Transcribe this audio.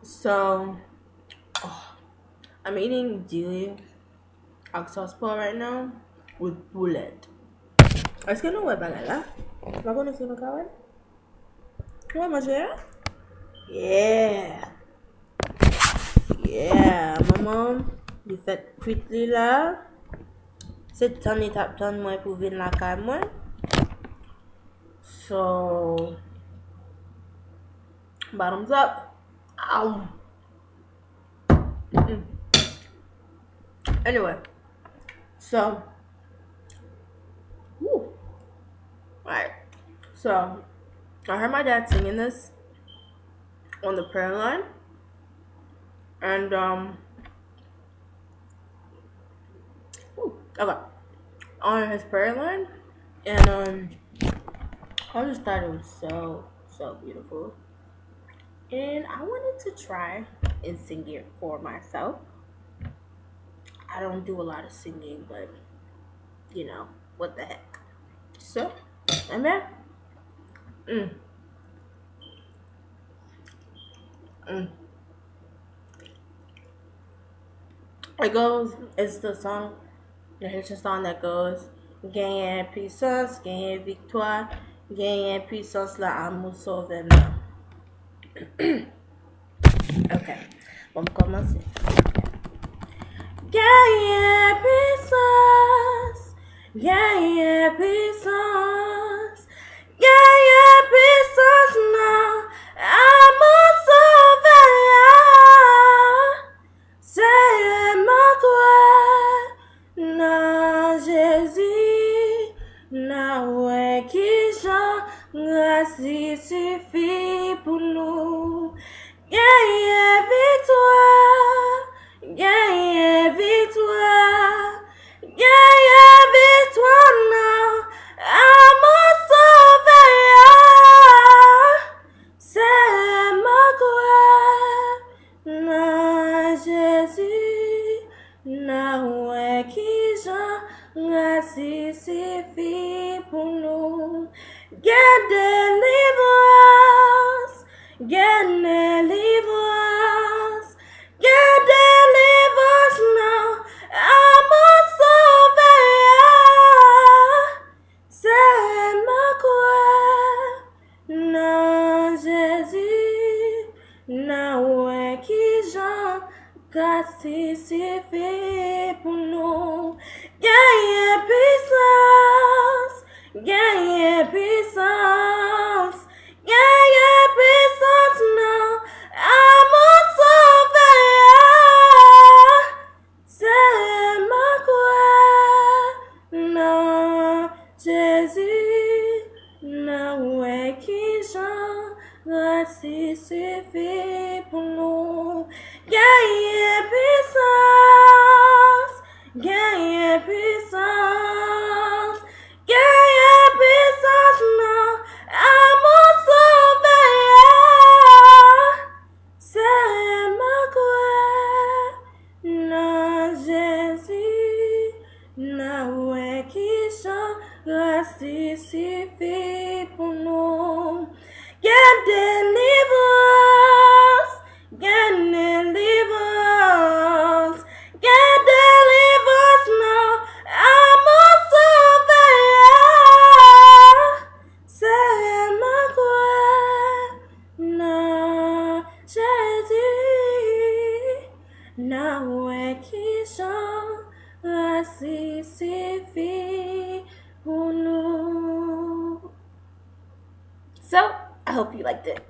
So, I'm eating diri oxtail right now with boulette. Est-ce que nous ouais bagarre là? Va connaître le kawan? Ouais, manger? Yeah. Yeah, maman, il fait quickly là. C'est temps étape temps moi pour venir la caille moi. So, bottoms up. Ow. Anyway, so, whew. Alright. So, I heard my dad singing this on the prayer line, and okay, on his prayer line, and I just thought it was so beautiful, and I wanted to try and sing it for myself. I don't do a lot of singing, but you know what the heck. So, amen. It goes. It's the song, the Haitian song that goes, Geyen, puissance, Geyen, victoire, Geyen, puissance, la amour, sauveur. Okay, on va commencer. Geyen, puissance, Geyen, puissance, Geyen, puissance, non, amour, sauveur. C'est ma toi, na Jésus, na ouais qui Jean, grâce suffit pour nous. Gagne victoire, gagne victoire, gagne victoire, non, à mon sauveur, c'est ma gloire, na Jésus, na ouais qui Jean, grâce suffit pour nous. Get délivrance, get délivrance, get délivrance now, à mon sauveur, c'est ma croix, na Jésus, na ouais qui Jean, grâce suffit pour nous. Gagne puissance, gagne puissance, gagne puissance, non, à mon sauveur, c'est ma croix, non, Jésus, non, ouais, qui Jean, grâce suffit pour nous. Gagne puissance, gagne puissance, gagne puissance, non, à mon sauveur, c'est ma croix, non, Jésus, non, ouais, qui chante, grâce suffit pour nous. Get délivrance, get délivrance, get délivrance, non, à mon sauveur, c'est ma croix, non, Jésus, non, ouais, qui chante, grâce suffit pour nous. So, I hope you liked it.